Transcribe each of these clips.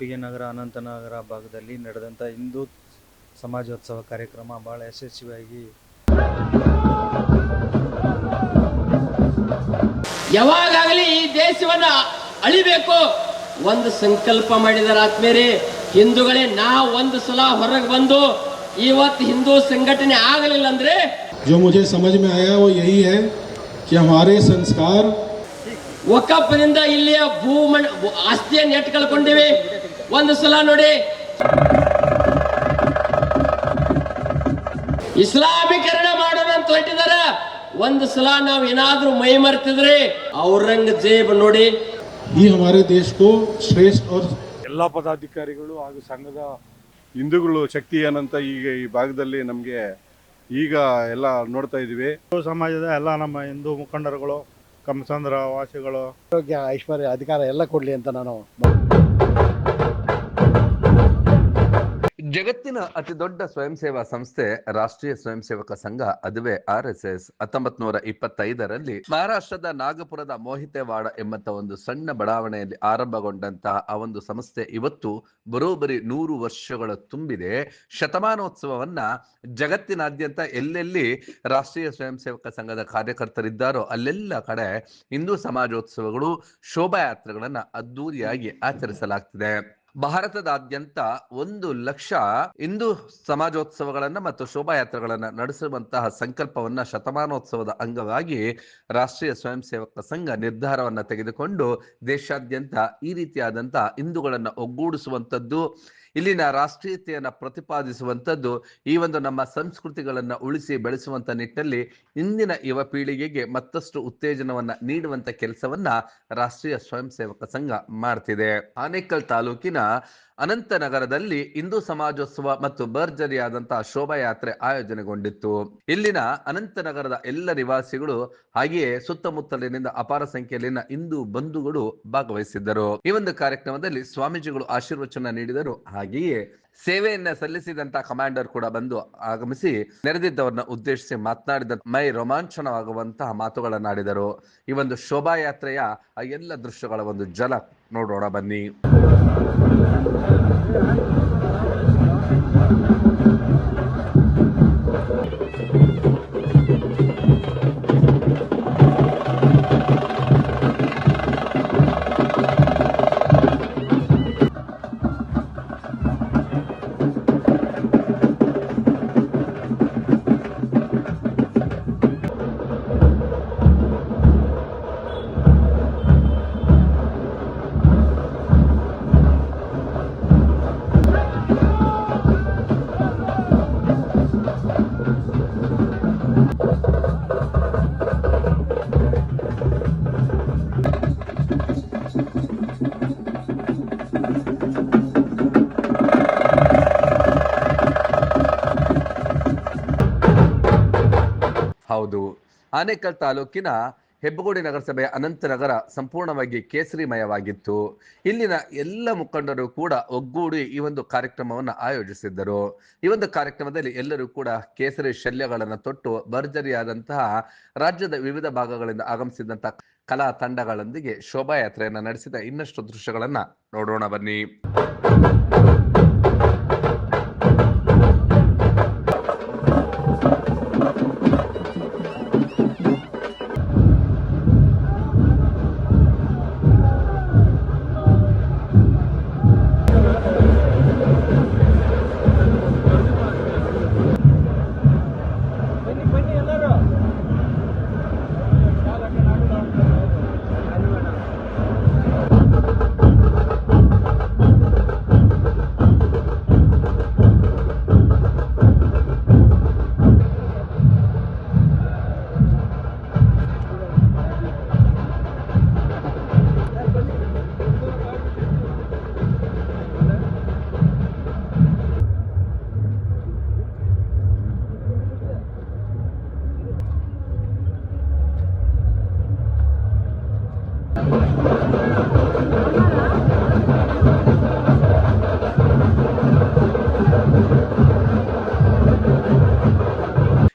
ಕಲಬುರಗಿ ನಗರ ಅನಂತನಗರ ಭಾಗದಲ್ಲಿ ನಡೆದಂಥ ಹಿಂದೂ ಸಮಾಜೋತ್ಸವ ಕಾರ್ಯಕ್ರಮ ಭಾಳ ಯಶಸ್ವಿಯಾಗಿ ಯಾವಾಗಲೇ ಈ ದೇಶವನ್ನ ಅಳಿಬೇಕು ಒಂದು ಸಂಕಲ್ಪ ಮಾಡಿದರೆ ಆತ್ಮೇರೆ ಹಿಂದೂಗಳೇ ನಾವು ಒಂದು ಸಲ ಹೊರಗೆ ಬಂದು ಇವತ್ತು ಹಿಂದೂ ಸಂಘಟನೆ ಆಗಲಿಲ್ಲ ಅಂದ್ರೆ जो मुझे समझ में आया वो यही है कि हमारे संस्कार ವಕಫ್ನಿಂದ ಇಲ್ಲಿಯ ಆಸ್ತಿಯನ್ನು ಎಟ್ಟು ಕಳ್ಕೊಂಡಿವಿ. ಒಂದು ಸಲ ನೋಡಿ ಇಸ್ಲಾಮೀಕರಣ ಮಾಡೋಣ ಅಂತ ಹೊರಟಿದಾರ. ಒಂದು ಸಲ ನಾವು ಏನಾದ್ರೂ ಮೈ ಮರ್ತಿದ್ರೆ ಔರಂಗಜೇಬ್ ನೋಡಿ ಈ हमारे देश को श्रेष्ठ और ಎಲ್ಲ ಪದಾಧಿಕಾರಿಗಳು ಹಾಗೂ ಸಂಘದ ಹಿಂದೂಗಳು ಶಕ್ತಿ ಏನಂತ ಈಗ ಈ ಭಾಗದಲ್ಲಿ ನಮಗೆ ಈಗ ಎಲ್ಲ ನೋಡ್ತಾ ಇದ್ದೀವಿ. ಸಮಾಜದ ಎಲ್ಲ ನಮ್ಮ ಹಿಂದೂ ಮುಖಂಡರುಗಳು ಕಮಸಂದ್ರ ವಾಸಿಗಳು ಆರೋಗ್ಯ ಐಶ್ವರ್ಯ ಅಧಿಕಾರ ಎಲ್ಲ ಕೊಡ್ಲಿ ಅಂತ ನಾನು ಜಗತ್ತಿನ ಅತಿ ದೊಡ್ಡ ಸ್ವಯಂ ಸೇವಾ ಸಂಸ್ಥೆ ರಾಷ್ಟ್ರೀಯ ಸ್ವಯಂ ಸೇವಕ ಸಂಘ, ಅದುವೇ RSS 1925ರಲ್ಲಿ ಮಹಾರಾಷ್ಟ್ರದ ನಾಗಪುರದ ಮೋಹಿತೆವಾಡ ಎಂಬಂತ ಒಂದು ಸಣ್ಣ ಬಡಾವಣೆಯಲ್ಲಿ ಆರಂಭಗೊಂಡಂತಹ ಆ ಒಂದು ಸಂಸ್ಥೆ ಇವತ್ತು ಬರೋಬ್ಬರಿ 100 ವರ್ಷಗಳ ತುಂಬಿದೆ. ಶತಮಾನೋತ್ಸವವನ್ನ ಜಗತ್ತಿನಾದ್ಯಂತ ಎಲ್ಲೆಲ್ಲಿ ರಾಷ್ಟ್ರೀಯ ಸ್ವಯಂ ಸೇವಕ ಸಂಘದ ಕಾರ್ಯಕರ್ತರಿದ್ದಾರೋ ಅಲ್ಲೆಲ್ಲ ಕಡೆ ಹಿಂದೂ ಸಮಾಜೋತ್ಸವಗಳು, ಶೋಭಾಯಾತ್ರೆಗಳನ್ನ ಅದ್ದೂರಿಯಾಗಿ ಆಚರಿಸಲಾಗ್ತಿದೆ. ಭಾರತದಾದ್ಯಂತ 1 ಲಕ್ಷ ಹಿಂದೂ ಸಮಾಜೋತ್ಸವಗಳನ್ನ ಮತ್ತು ಶೋಭಾಯಾತ್ರೆಗಳನ್ನ ನಡೆಸುವಂತಹ ಸಂಕಲ್ಪವನ್ನ ಶತಮಾನೋತ್ಸವದ ಅಂಗವಾಗಿ ರಾಷ್ಟ್ರೀಯ ಸ್ವಯಂ ಸೇವಕ ಸಂಘ ನಿರ್ಧಾರವನ್ನ ತೆಗೆದುಕೊಂಡು ದೇಶಾದ್ಯಂತ ಈ ರೀತಿಯಾದಂತಹ ಹಿಂದೂಗಳನ್ನ ಒಗ್ಗೂಡಿಸುವಂಥದ್ದು, ಇಲ್ಲಿನ ರಾಷ್ಟ್ರೀಯತೆಯನ್ನ ಪ್ರತಿಪಾದಿಸುವಂಥದ್ದು, ಈ ಒಂದು ನಮ್ಮ ಸಂಸ್ಕೃತಿಗಳನ್ನ ಉಳಿಸಿ ಬೆಳೆಸುವಂತ ನಿಟ್ಟಿನಲ್ಲಿ ಇಂದಿನ ಯುವ ಪೀಳಿಗೆಗೆ ಮತ್ತಷ್ಟು ಉತ್ತೇಜನವನ್ನ ನೀಡುವಂತ ಕೆಲಸವನ್ನ ರಾಷ್ಟ್ರೀಯ ಸ್ವಯಂ ಸೇವಕ ಸಂಘ ಮಾಡ್ತಿದೆ. ಆನೇಕಲ್ ತಾಲೂಕಿನ ಅನಂತನಗರದಲ್ಲಿ ಹಿಂದೂ ಸಮಾಜೋತ್ಸವ ಮತ್ತು ಭರ್ಜರಿಯಾದಂತಹ ಶೋಭಾಯಾತ್ರೆ ಆಯೋಜನೆಗೊಂಡಿತ್ತು. ಇಲ್ಲಿನ ಅನಂತನಗರದ ಎಲ್ಲ ನಿವಾಸಿಗಳು ಹಾಗೆಯೇ ಸುತ್ತಮುತ್ತಲಿನಿಂದ ಅಪಾರ ಸಂಖ್ಯೆಯಲ್ಲಿನ ಹಿಂದೂ ಬಂಧುಗಳು ಭಾಗವಹಿಸಿದ್ದರು. ಈ ಒಂದು ಕಾರ್ಯಕ್ರಮದಲ್ಲಿ ಸ್ವಾಮೀಜಿಗಳು ಆಶೀರ್ವಚನ ನೀಡಿದರು. ಹಾಗೆಯೇ ಸೇವೆಯನ್ನ ಸಲ್ಲಿಸಿದಂತ ಕಮಾಂಡರ್ ಕೂಡ ಬಂದು ಆಗಮಿಸಿ ನೆರೆದಿದ್ದವರನ್ನ ಉದ್ದೇಶಿಸಿ ಮಾತನಾಡಿದ ಮೈ ರೋಮಾಂಚನವಾಗುವಂತಹ ಮಾತುಗಳನ್ನಾಡಿದರು. ಈ ಒಂದು ಶೋಭಾಯಾತ್ರೆಯ ಆ ಎಲ್ಲ ದೃಶ್ಯಗಳ ಒಂದು ಝಲಕ್ ನೋಡೋಣ ಬನ್ನಿ. ಹೌದು, ಆನೇಕಲ್ ತಾಲೂಕಿನ ಹೆಬ್ಬಗೋಡಿ ನಗರಸಭೆಯ ಅನಂತನಗರ ಸಂಪೂರ್ಣವಾಗಿ ಕೇಸರಿಮಯವಾಗಿತ್ತು. ಇಲ್ಲಿನ ಎಲ್ಲ ಮುಖಂಡರು ಕೂಡ ಒಗ್ಗೂಡಿ ಈ ಒಂದು ಕಾರ್ಯಕ್ರಮವನ್ನು ಆಯೋಜಿಸಿದ್ದರು. ಈ ಒಂದು ಕಾರ್ಯಕ್ರಮದಲ್ಲಿ ಎಲ್ಲರೂ ಕೂಡ ಕೇಸರಿ ಶಲ್ಯಗಳನ್ನು ತೊಟ್ಟು ಭರ್ಜರಿಯಾದಂತಹ ರಾಜ್ಯದ ವಿವಿಧ ಭಾಗಗಳಿಂದ ಆಗಮಿಸಿದಂತಹ ಕಲಾ ತಂಡಗಳೊಂದಿಗೆ ಶೋಭಾಯಾತ್ರೆಯನ್ನು ನಡೆಸಿದ ಇನ್ನಷ್ಟು ದೃಶ್ಯಗಳನ್ನ ನೋಡೋಣ ಬನ್ನಿ.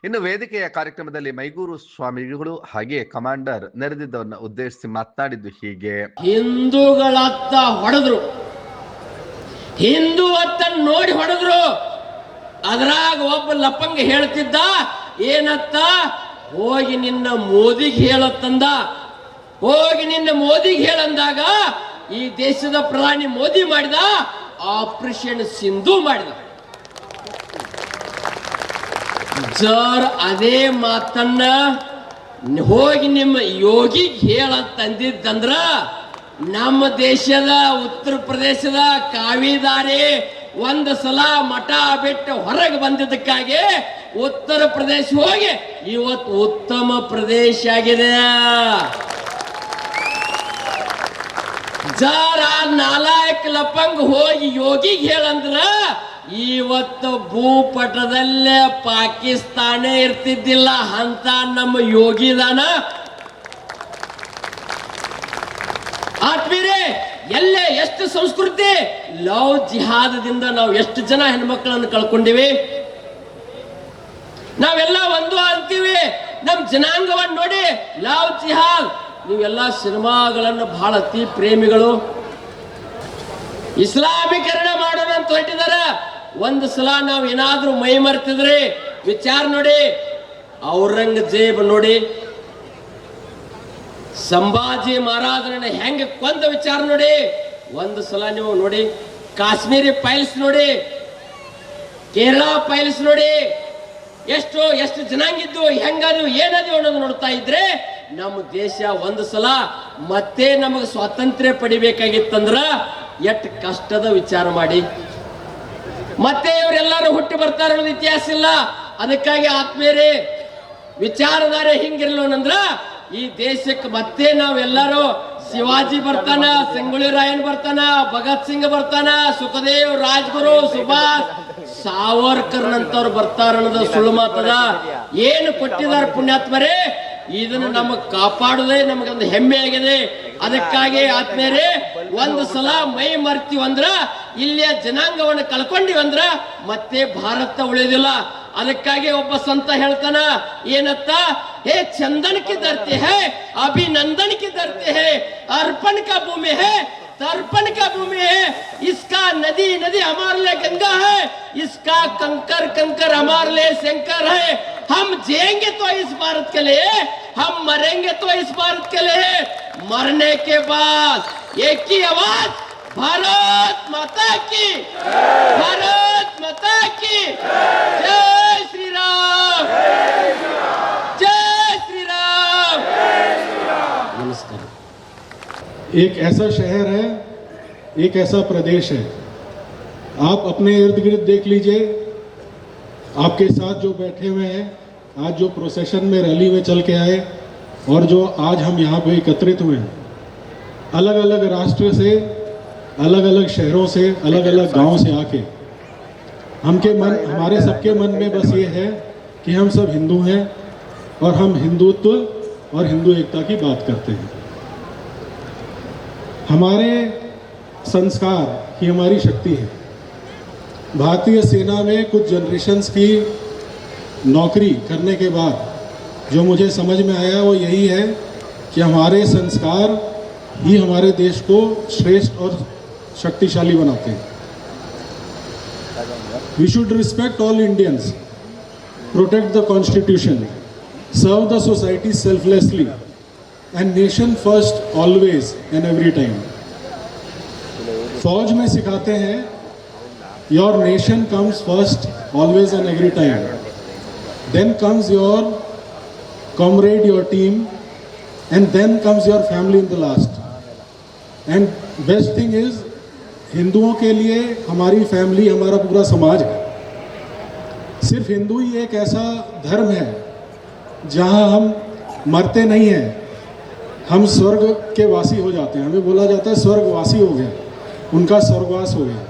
ಇನ್ನು ವೇದಿಕೆಯ ಕಾರ್ಯಕ್ರಮದಲ್ಲಿ ಮೈಗೂರು ಸ್ವಾಮಿಗಳು ಹಾಗೆ ಕಮಾಂಡರ್ ನೆರೆದಿದ್ದವನ್ನ ಉದ್ದೇಶಿಸಿ ಮಾತನಾಡಿದ್ದು ಹೀಗೆ: ಹಿಂದೂಗಳತ್ತ ಹೊಡೆದ್ರು, ಹಿಂದೂ ಅಂತ ನೋಡಿ ಹೊಡೆದ್ರು. ಅದ್ರಾಗ ಒಬ್ಬ ಲಪಂಗ ಹೇಳ್ತಿದ್ದ ಏನತ್ತ, ಹೋಗಿ ನಿನ್ನ ಮೋದಿಗೆ ಹೇಳತ್ತಂದ. ಹೋಗಿ ನಿನ್ನ ಮೋದಿಗೆ ಹೇಳಂದಾಗ ಈ ದೇಶದ ಪ್ರಧಾನಿ ಮೋದಿ ಮಾಡಿದ, ಆಪರೇಷನ್ ಸಿಂಧು ಮಾಡಿದ. ಜರ್ ಅದೇ ಮಾತನ್ನ ಹೋಗಿ ನಿಮ್ಮ ಯೋಗಿಗೆ ಹೇಳಂತಂದಿದ್ದಂದ್ರ ನಮ್ಮ ದೇಶದ ಉತ್ತರ ಪ್ರದೇಶದ ಕಾವಿದಾರಿ ಒಂದು ಸಲ ಮಠ ಬಿಟ್ಟು ಹೊರಗೆ ಬಂದಿದ್ದಕ್ಕಾಗಿ ಉತ್ತರ ಪ್ರದೇಶ ಹೋಗಿ ಇವತ್ತು ಉತ್ತಮ ಪ್ರದೇಶ ಆಗಿದೆ. ಜರ ನಾಲಾಯಕ್ ಲಪಂಗ್ ಹೋಗಿ ಯೋಗಿಗೆ ಹೇಳಂದ್ರ ಇವತ್ತು ಭೂಪಟದಲ್ಲೇ ಪಾಕಿಸ್ತಾನ ಇರ್ತಿದ್ದಿಲ್ಲ ಅಂತ ನಮ್ಮ ಯೋಗಿದಾನ. ಆತ್ಮೀರೇ, ಎಲ್ಲೇ ಎಷ್ಟು ಸಂಸ್ಕೃತಿ, ಲವ್ ಜಿಹಾದದಿಂದ ನಾವು ಎಷ್ಟು ಜನ ಹೆಣ್ಮಕ್ಳನ್ನು ಕಳ್ಕೊಂಡಿವಿ. ನಾವೆಲ್ಲ ಒಂದು ಅಂತೀವಿ, ನಮ್ ಜನಾಂಗವನ್ನು ನೋಡಿ ಲವ್ ಜಿಹಾದ್. ನೀವೆಲ್ಲ ಸಿನಿಮಾಗಳನ್ನು ಬಹಳ ಅತಿ ಪ್ರೇಮಿಗಳು. ಇಸ್ಲಾಮೀಕರಣ ಮಾಡೋಣ ಅಂತ ಹೊರಟಿದಾರ. ಒಂದು ಸಲ ನಾವು ಏನಾದ್ರೂ ಮೈ ಮರ್ತಿದ್ರಿ ವಿಚಾರ ನೋಡಿ. ಔರಂಗಜೇಬ್ ನೋಡಿ, ಸಂಭಾಜಿ ಮಹಾರಾಜರನ್ನ ಹೆಂಗ ಕೊಂದ ವಿಚಾರ ನೋಡಿ. ಒಂದು ಸಲ ನೀವು ನೋಡಿ, ಕಾಶ್ಮೀರಿ ಫೈಲ್ಸ್ ನೋಡಿ, ಕೇರಳ ಫೈಲ್ಸ್ ನೋಡಿ, ಎಷ್ಟು ಜನಾಂಗಿದ್ದು ಹೆಂಗದು ಏನದು ಅನ್ನೋದು ನೋಡ್ತಾ ಇದ್ರೆ ನಮ್ಮ ದೇಶ ಒಂದು ಸಲ ಮತ್ತೆ ನಮಗೆ ಸ್ವಾತಂತ್ರ್ಯ ಪಡಿಬೇಕಾಗಿತ್ತಂದ್ರ ಎಷ್ಟು ಕಷ್ಟದ ವಿಚಾರ ಮಾಡಿ. ಮತ್ತೆ ಇವರೆಲ್ಲರೂ ಹುಟ್ಟಿ ಬರ್ತಾರೆ ಅನ್ನೋದು ಇತಿಹಾಸ ಇಲ್ಲ. ಅದಕ್ಕಾಗಿ ಆತ್ಮೀಯರೇ, ವಿಚಾರಧಾರೆ ಹಿಂಗಿರ್ಲೋನಂದ್ರ ಈ ದೇಶಕ್ಕೆ ಮತ್ತೆ ನಾವೆಲ್ಲರೂ ಶಿವಾಜಿ ಬರ್ತಾನ, ಸಂಗೊಳ್ಳಿ ರಾಯನ್ ಬರ್ತಾನ, ಭಗತ್ ಸಿಂಗ್ ಬರ್ತಾನ, ಸುಖದೇವ್, ರಾಜ್ಗುರು, ಸುಭಾಷ್, ಸಾವರ್ಕರ್ ನಂತವ್ರು ಬರ್ತಾರ ಅನ್ನೋದು ಸುಳ್ಳು ಮಾತದ. ಏನು ಕೊಟ್ಟಿದ್ದಾರೆ ಪುಣ್ಯಾತ್ಮರೇ, ಇದನ್ನು ನಮಗ್ ಕಾಪಾಡುದೇ ನಮಗೊಂದು ಹೆಮ್ಮೆ ಆಗಿದೆ. ಅದಕ್ಕಾಗಿ ಆತ್ಮೀಯರೇ, ಒಂದು ಸಲ ಮೈ ಮರ್ತೀವಂದ್ರ, ಇಲ್ಲಿಯ ಜನಾಂಗವನ್ನು ಕಳ್ಕೊಂಡಿವಂದ್ರ ಮತ್ತೆ ಭಾರತ ಉಳಿಯೋದಿಲ್ಲ. ಅದಕ್ಕಾಗಿ ಒಬ್ಬ ಸಂತ ಹೇಳ್ತಾನ ಏನತ್ತ, ಹೇ ಚಂದನ್ ಕಿ ಧರ್ತಿ ಹೈ, अभिनंदन की धरती है, अर्पण का भूमि है, तर्पण का भूमि है. इसका नदी नदी हमारे लिए गंगा है, इसका कंकर कंकर हमारे लिए शंकर है. हम जिएंगे तो इस भारत के लिए, हम मरेंगे तो इस भारत के लिए. मरने के बाद एक ही आवाज, भारत माता की, भारत माता की जय श्री राम, जय श्री राम. नमस्कार. एक ऐसा शहर है, एक ऐसा प्रदेश है, आप अपने इर्द गिर्द देख लीजिए. आपके साथ जो बैठे हुए हैं, आज जो प्रोसेशन में रैली में चल के आए और जो आज हम यहाँ पे एकत्रित हुए हैं, अलग अलग राष्ट्र से, अलग अलग शहरों से, अलग अलग गांव से आके हमारे सबके मन में बस ये है कि हम सब हिंदू हैं और हम हिंदुत्व और हिंदू एकता की बात करते हैं. हमारे संस्कार ही हमारी शक्ति है. भारतीय सेना में कुछ जनरेशन्स की नौकरी करने के बाद जो मुझे समझ में आया वो यही है कि हमारे संस्कार ही हमारे देश को श्रेष्ठ और शक्तिशाली बनाते हैं. We should respect all Indians, protect the constitution, serve the society selflessly and nation first always and every time. फौज में सिखाते हैं your nation comes first always and every time, then comes your comrade, your team, and then comes your family in the last. And best thing is, हिंदुओं के लिए हमारी family, हमारा पूरा समाज है. सिर्फ हिंदू ही एक ऐसा धर्म है जहां हम मरते नहीं हैं, हम स्वर्ग के वासी हो जाते हैं. हमें बोला जाता है स्वर्गवासी हो गए, उनका स्वर्गवास हो गया.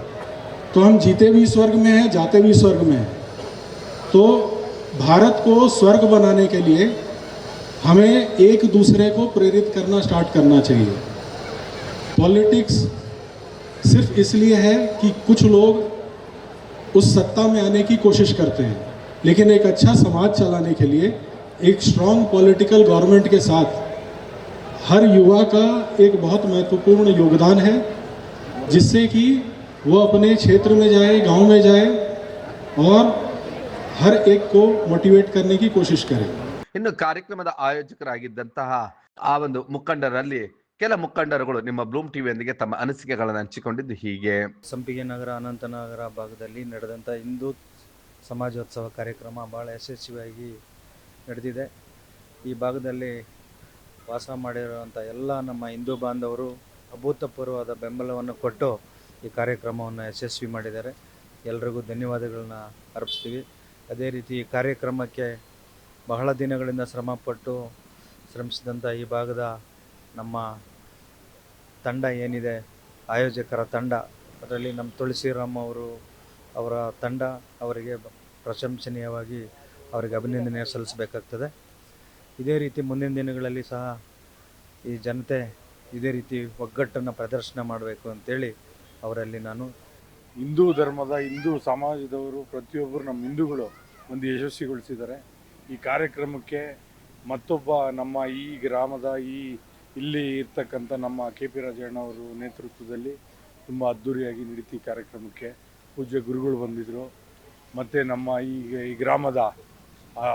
तो हम जीते भी स्वर्ग में हैं, जाते भी स्वर्ग में हैं. तो भारत को स्वर्ग बनाने के लिए हमें एक दूसरे को प्रेरित करना स्टार्ट करना चाहिए. पॉलिटिक्स सिर्फ इसलिए है कि कुछ लोग उस सत्ता में आने की कोशिश करते हैं, लेकिन एक अच्छा समाज चलाने के लिए एक स्ट्रॉन्ग पॉलिटिकल गवर्नमेंट के साथ हर युवा का एक बहुत महत्वपूर्ण योगदान है, जिससे कि वो अपने क्षेत्र में जाए, गांव में जाए और हर एक को मोटिवेट करने की कोशिश करें। ಇನ್ನು ಕಾರ್ಯಕ್ರಮದ ಆಯೋಜಕರಾಗಿದ್ದಂತಹ ಆ ಒಂದು ಮುಖಂಡರಲ್ಲಿ ಕೆಲ ಮುಖಂಡರುಗಳು ನಿಮ್ಮ ಬ್ಲೂಮ್ ಟಿವಿಯೊಂದಿಗೆ ತಮ್ಮ ಅನಿಸಿಕೆಗಳನ್ನು ಹಂಚಿಕೊಂಡಿದ್ದು ಹೀಗೆ. ಸಂಪಿಗೆ ನಗರ, ಅನಂತನಗರ ಭಾಗದಲ್ಲಿ ನಡೆದಂಥ ಹಿಂದೂ ಸಮಾಜೋತ್ಸವ ಕಾರ್ಯಕ್ರಮ ಭಾಳ ಯಶಸ್ವಿಯಾಗಿ ನಡೆದಿದೆ. ಈ ಭಾಗದಲ್ಲಿ ವಾಸ ಮಾಡಿರುವಂಥ ಎಲ್ಲ ನಮ್ಮ ಹಿಂದೂ ಬಾಂಧವರು ಅಭೂತಪೂರ್ವವಾದ ಬೆಂಬಲವನ್ನು ಕೊಟ್ಟು ಈ ಕಾರ್ಯಕ್ರಮವನ್ನು ಯಶಸ್ವಿ ಮಾಡಿದ್ದಾರೆ. ಎಲ್ರಿಗೂ ಧನ್ಯವಾದಗಳನ್ನ ಅರ್ಪಿಸ್ತೀವಿ. ಅದೇ ರೀತಿ ಈ ಕಾರ್ಯಕ್ರಮಕ್ಕೆ ಬಹಳ ದಿನಗಳಿಂದ ಶ್ರಮಿಸಿದಂಥ ಈ ಭಾಗದ ನಮ್ಮ ತಂಡ ಏನಿದೆ, ಆಯೋಜಕರ ತಂಡ, ಅದರಲ್ಲಿ ನಮ್ಮ ತುಳಸಿರಾಮ್ ಅವರ ತಂಡ, ಅವರಿಗೆ ಪ್ರಶಂಸನೀಯವಾಗಿ ಅವರಿಗೆ ಅಭಿನಂದನೆ ಸಲ್ಲಿಸಬೇಕಾಗ್ತದೆ. ಇದೇ ರೀತಿ ಮುಂದಿನ ದಿನಗಳಲ್ಲಿ ಸಹ ಈ ಜನತೆ ಇದೇ ರೀತಿ ಒಗ್ಗಟ್ಟನ್ನು ಪ್ರದರ್ಶನ ಮಾಡಬೇಕು ಅಂತೇಳಿ ಅವರಲ್ಲಿ ನಾನು ಹಿಂದೂ ಧರ್ಮದ ಹಿಂದೂ ಸಮಾಜದವರು ಪ್ರತಿಯೊಬ್ಬರು ನಮ್ಮ ಹಿಂದೂಗಳು ಒಂದು ಯಶಸ್ವಿಗೊಳಿಸಿದ್ದಾರೆ. ಈ ಕಾರ್ಯಕ್ರಮಕ್ಕೆ ಮತ್ತೊಬ್ಬ ನಮ್ಮ ಈ ಗ್ರಾಮದ ಇಲ್ಲಿ ಇರ್ತಕ್ಕಂಥ ನಮ್ಮ ಕೆ ಪಿ ರಾಜಣ್ಣ ಅವರು ನೇತೃತ್ವದಲ್ಲಿ ತುಂಬ ಅದ್ಧೂರಿಯಾಗಿ ನಡೀತಿ ಕಾರ್ಯಕ್ರಮಕ್ಕೆ ಪೂಜ್ಯ ಗುರುಗಳು ಬಂದಿದ್ದರು. ಮತ್ತು ನಮ್ಮ ಈ ಗ್ರಾಮದ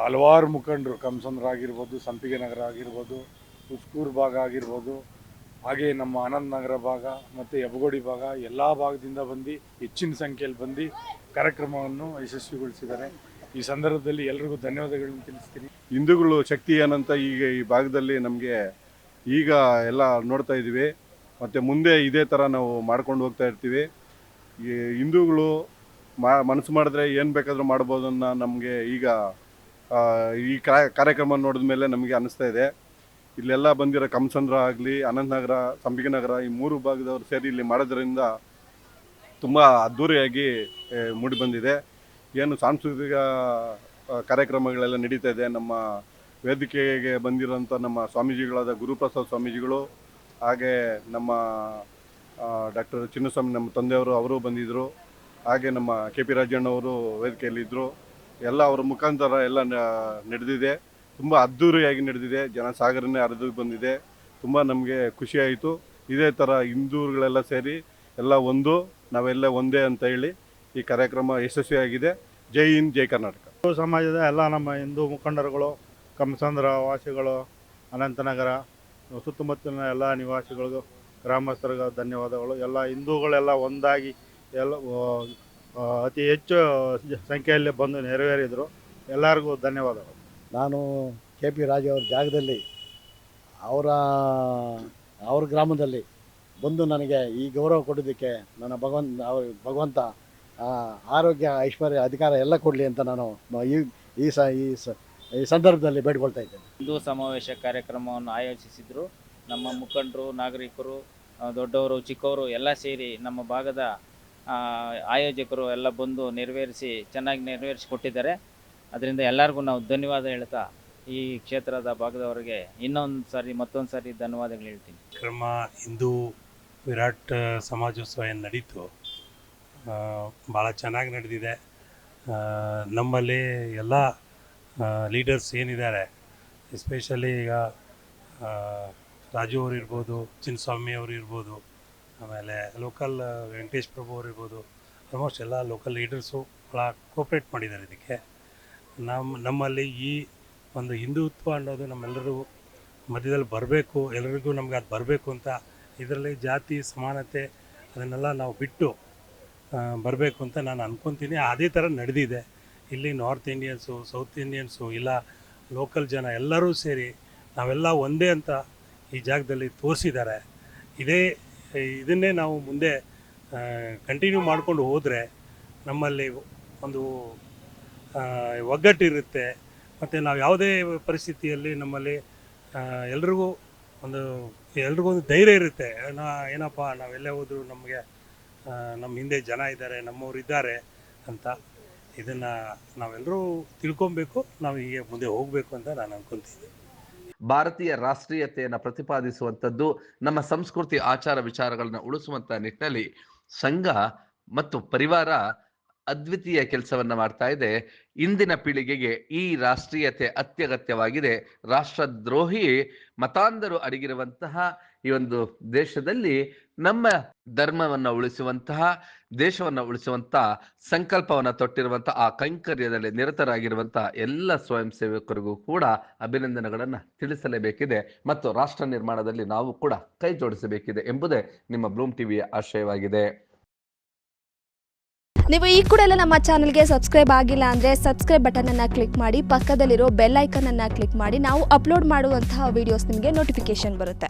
ಹಲವಾರು ಮುಖಂಡರು, ಕಂಸಂದ್ರಾಗಿರ್ಬೋದು, ಸಂಪಿಗೆ ನಗರ ಆಗಿರ್ಬೋದು, ಉಸ್ಕೂರು ಭಾಗ ಆಗಿರ್ಬೋದು, ಹಾಗೆ ನಮ್ಮ ಆನಂದ್ ನಗರ ಭಾಗ ಮತ್ತು ಯಬಗೋಡಿ ಭಾಗ ಎಲ್ಲ ಭಾಗದಿಂದ ಬಂದು ಹೆಚ್ಚಿನ ಸಂಖ್ಯೆಯಲ್ಲಿ ಬಂದು ಕಾರ್ಯಕ್ರಮವನ್ನು ಯಶಸ್ವಿಗೊಳಿಸಿದ್ದಾರೆ. ಈ ಸಂದರ್ಭದಲ್ಲಿ ಎಲ್ರಿಗೂ ಧನ್ಯವಾದಗಳನ್ನು ತಿಳಿಸ್ತೀನಿ. ಹಿಂದೂಗಳು ಶಕ್ತಿ ಏನಂತ ಈಗ ಈ ಭಾಗದಲ್ಲಿ ನಮಗೆ ಈಗ ಎಲ್ಲ ನೋಡ್ತಾ ಇದ್ದೀವಿ. ಮತ್ತು ಮುಂದೆ ಇದೇ ಥರ ನಾವು ಮಾಡ್ಕೊಂಡು ಹೋಗ್ತಾ ಇರ್ತೀವಿ. ಈ ಹಿಂದೂಗಳು ಮನಸ್ಸು ಮಾಡಿದ್ರೆ ಏನು ಬೇಕಾದರೂ ಮಾಡ್ಬೋದನ್ನು ನಮಗೆ ಈಗ ಈ ಕಾರ್ಯಕ್ರಮ ನೋಡಿದ ಮೇಲೆ ನಮಗೆ ಅನ್ನಿಸ್ತಾ ಇದೆ. ಇಲ್ಲೆಲ್ಲ ಬಂದಿರೋ ಕಂಸಂದ್ರ ಆಗಲಿ, ಅನಂತನಗರ, ಸಂಪಿಗೆ ನಗರ, ಈ ಮೂರು ಭಾಗದವರು ಸೇರಿ ಇಲ್ಲಿ ಮಾಡೋದ್ರಿಂದ ತುಂಬ ಅದ್ಧೂರಿಯಾಗಿ ಮೂಡಿಬಂದಿದೆ. ಏನು ಸಾಂಸ್ಕೃತಿಕ ಕಾರ್ಯಕ್ರಮಗಳೆಲ್ಲ ನಡೀತಾ ಇದೆ. ನಮ್ಮ ವೇದಿಕೆಗೆ ಬಂದಿರೋಂಥ ನಮ್ಮ ಸ್ವಾಮೀಜಿಗಳಾದ ಗುರುಪ್ರಸಾದ್ ಸ್ವಾಮೀಜಿಗಳು, ಹಾಗೆ ನಮ್ಮ ಡಾಕ್ಟರ್ ಚಿನ್ನಸ್ವಾಮಿ ನಮ್ಮ ತಂದೆಯವರು ಅವರು ಬಂದಿದ್ದರು. ಹಾಗೆ ನಮ್ಮ ಕೆ ಪಿ ರಾಜಣ್ಣವರು ವೇದಿಕೆಯಲ್ಲಿದ್ದರು. ಎಲ್ಲ ಅವರ ಮುಖಾಂತರ ಎಲ್ಲ ನಡೆದಿದೆ. ತುಂಬ ಅದ್ಧೂರಿಯಾಗಿ ನಡೆದಿದೆ. ಜನಸಾಗರನೇ ಹರಿದು ಬಂದಿದೆ. ತುಂಬ ನಮಗೆ ಖುಷಿಯಾಯಿತು. ಇದೇ ಥರ ಹಿಂದೂಗಳೆಲ್ಲ ಸೇರಿ ಎಲ್ಲ ನಾವೆಲ್ಲ ಒಂದೇ ಅಂತ ಹೇಳಿ ಈ ಕಾರ್ಯಕ್ರಮ ಯಶಸ್ವಿಯಾಗಿದೆ. ಜೈ ಹಿಂದ್, ಜೈ ಕರ್ನಾಟಕ. ಹಿಂದೂ ಸಮಾಜದ ಎಲ್ಲ ನಮ್ಮ ಹಿಂದೂ ಮುಖಂಡರುಗಳು, ಕಂಸಂದ್ರ ವಾಸಿಗಳು, ಅನಂತನಗರ ಸುತ್ತಮುತ್ತಲಿನ ಎಲ್ಲ ನಿವಾಸಿಗಳಿಗೂ, ಗ್ರಾಮಸ್ಥರಿಗೂ ಧನ್ಯವಾದಗಳು. ಎಲ್ಲ ಹಿಂದೂಗಳೆಲ್ಲ ಒಂದಾಗಿ ಎಲ್ಲ ಅತಿ ಹೆಚ್ಚು ಸಂಖ್ಯೆಯಲ್ಲಿ ಬಂದು ನೆರವೇರಿದರು. ಎಲ್ಲರಿಗೂ ಧನ್ಯವಾದಗಳು. ನಾನು ಕೆ ಪಿ ರಾಜು ಅವ್ರ ಜಾಗದಲ್ಲಿ ಅವ್ರ ಗ್ರಾಮದಲ್ಲಿ ಬಂದು ನನಗೆ ಈ ಗೌರವ ಕೊಡೋದಕ್ಕೆ ನನ್ನ ಭಗವಂತ ಆರೋಗ್ಯ, ಐಶ್ವರ್ಯ, ಅಧಿಕಾರ ಎಲ್ಲ ಕೊಡಲಿ ಅಂತ ನಾನು ಈ ಸಂದರ್ಭದಲ್ಲಿ ಬೇಡ್ಕೊಳ್ತಾ ಇದ್ದೇನೆ. ಹಿಂದೂ ಸಮಾವೇಶ ಕಾರ್ಯಕ್ರಮವನ್ನು ಆಯೋಜಿಸಿದ್ರು. ನಮ್ಮ ಮುಖಂಡರು, ನಾಗರಿಕರು, ದೊಡ್ಡವರು, ಚಿಕ್ಕವರು ಎಲ್ಲ ಸೇರಿ ನಮ್ಮ ಭಾಗದ ಆಯೋಜಕರು ಎಲ್ಲ ಬಂದು ಚೆನ್ನಾಗಿ ನೆರವೇರಿಸಿಕೊಟ್ಟಿದ್ದಾರೆ. ಅದರಿಂದ ಎಲ್ಲರಿಗೂ ನಾವು ಧನ್ಯವಾದ ಹೇಳ್ತಾ ಈ ಕ್ಷೇತ್ರದ ಭಾಗದವರಿಗೆ ಮತ್ತೊಂದು ಸಾರಿ ಧನ್ಯವಾದಗಳು ಹೇಳ್ತೀನಿ. ಕ್ರಮ ಹಿಂದೂ ವಿರಾಟ್ ಸಮಾಜೋತ್ಸವ ಏನು ನಡೀತು, ಭಾಳ ಚೆನ್ನಾಗಿ ನಡೆದಿದೆ. ನಮ್ಮಲ್ಲಿ ಎಲ್ಲ ಲೀಡರ್ಸ್ ಏನಿದ್ದಾರೆ, ಎಸ್ಪೆಷಲಿ ಈಗ ರಾಜು ಅವರು ಇರ್ಬೋದು, ಚಿನ್ನಸ್ವಾಮಿ ಅವರು ಇರ್ಬೋದು, ಆಮೇಲೆ ಲೋಕಲ್ ವೆಂಕಟೇಶ್ ಪ್ರಭು ಅವರು ಇರ್ಬೋದು, ಆಲ್ಮೋಸ್ಟ್ ಎಲ್ಲ ಲೋಕಲ್ ಲೀಡರ್ಸು ಭಾಳ ಕೋಪ್ರೇಟ್ ಮಾಡಿದ್ದಾರೆ ಇದಕ್ಕೆ. ನಮ್ಮಲ್ಲಿ ಈ ಒಂದು ಹಿಂದುತ್ವ ಅನ್ನೋದು ನಮ್ಮೆಲ್ಲರೂ ಮಧ್ಯದಲ್ಲಿ ಬರಬೇಕು, ಎಲ್ಲರಿಗೂ ನಮ್ಗೆ ಅದು ಬರಬೇಕು ಅಂತ ಇದರಲ್ಲಿ ಜಾತಿ ಸಮಾನತೆ ಅದನ್ನೆಲ್ಲ ನಾವು ಬಿಟ್ಟು ಬರಬೇಕು ಅಂತ ನಾನು ಅಂದ್ಕೊತೀನಿ. ಅದೇ ಥರ ನಡೆದಿದೆ. ಇಲ್ಲಿ ನಾರ್ತ್ ಇಂಡಿಯನ್ಸು, ಸೌತ್ ಇಂಡಿಯನ್ಸು, ಇಲ್ಲ ಲೋಕಲ್ ಜನ ಎಲ್ಲರೂ ಸೇರಿ ನಾವೆಲ್ಲ ಒಂದೇ ಅಂತ ಈ ಜಾಗದಲ್ಲಿ ತೋರಿಸಿದ್ದಾರೆ. ಇದನ್ನೇ ನಾವು ಮುಂದೆ ಕಂಟಿನ್ಯೂ ಮಾಡಿಕೊಂಡು ಹೋದರೆ ನಮ್ಮಲ್ಲಿ ಒಂದು ಒಗ್ಗಟ್ಟಿರುತ್ತೆ. ಮತ್ತು ನಾವು ಯಾವುದೇ ಪರಿಸ್ಥಿತಿಯಲ್ಲಿ ನಮ್ಮಲ್ಲಿ ಎಲ್ರಿಗೂ ಒಂದು ಧೈರ್ಯ ಇರುತ್ತೆ. ಏನಪ್ಪ ನಾವೆಲ್ಲೇ ಹೋದರೂ ನಮಗೆ ನಮ್ಮ ಹಿಂದೆ ಜನ ಇದ್ದಾರೆ, ನಮ್ಮವ್ರು ಇದ್ದಾರೆ ಅಂತ. ಇದನ್ನು ನಾವೆಲ್ಲರೂ ತಿಳ್ಕೊಬೇಕು, ನಾವು ಹೀಗೆ ಮುಂದೆ ಹೋಗಬೇಕು ಅಂತ ನಾನು ಅಂದ್ಕೊತೀನಿ. ಭಾರತೀಯ ರಾಷ್ಟ್ರೀಯತೆಯನ್ನು ಪ್ರತಿಪಾದಿಸುವಂಥದ್ದು, ನಮ್ಮ ಸಂಸ್ಕೃತಿ ಆಚಾರ ವಿಚಾರಗಳನ್ನು ಉಳಿಸುವಂಥ ನಿಟ್ಟಿನಲ್ಲಿ ಸಂಘ ಮತ್ತು ಪರಿವಾರ ಅದ್ವಿತೀಯ ಕೆಲಸವನ್ನ ಮಾಡ್ತಾ ಇದೆ. ಇಂದಿನ ಪೀಳಿಗೆಗೆ ಈ ರಾಷ್ಟ್ರೀಯತೆ ಅತ್ಯಗತ್ಯವಾಗಿದೆ. ರಾಷ್ಟ್ರದ್ರೋಹಿ ಮತಾಂಧರು ಅಡಗಿರುವಂತಹ ಈ ಒಂದು ದೇಶದಲ್ಲಿ ನಮ್ಮ ಧರ್ಮವನ್ನ ಉಳಿಸುವಂತಹ, ದೇಶವನ್ನ ಉಳಿಸುವಂತಹ ಸಂಕಲ್ಪವನ್ನ ತೊಟ್ಟಿರುವಂತಹ, ಆ ಕೈಂಕರ್ಯದಲ್ಲಿ ನಿರತರಾಗಿರುವಂತಹ ಎಲ್ಲ ಸ್ವಯಂ ಸೇವಕರಿಗೂ ಕೂಡ ಅಭಿನಂದನೆಗಳನ್ನ ತಿಳಿಸಲೇಬೇಕಿದೆ ಮತ್ತು ರಾಷ್ಟ್ರ ನಿರ್ಮಾಣದಲ್ಲಿ ನಾವು ಕೂಡ ಕೈ ಜೋಡಿಸಬೇಕಿದೆ ಎಂಬುದೇ ನಿಮ್ಮ ಬ್ಲೂಮ್ ಟಿವಿಯ ಆಶಯವಾಗಿದೆ. ನೀವು ಈ ಕೂಡ ಎಲ್ಲ ನಮ್ಮ ಚಾನಲ್ಗೆ ಸಬ್ಸ್ಕ್ರೈಬ್ ಆಗಿಲ್ಲ ಅಂದರೆ ಸಬ್ಸ್ಕ್ರೈಬ್ ಬಟನನ್ನು ಕ್ಲಿಕ್ ಮಾಡಿ, ಪಕ್ಕದಲ್ಲಿರೋ ಬೆಲ್ ಐಕನನ್ನು ಕ್ಲಿಕ್ ಮಾಡಿ. ನಾವು ಅಪ್ಲೋಡ್ ಮಾಡುವಂತಹ ವೀಡಿಯೋಸ್ ನಿಮಗೆ ನೋಟಿಫಿಕೇಶನ್ ಬರುತ್ತೆ.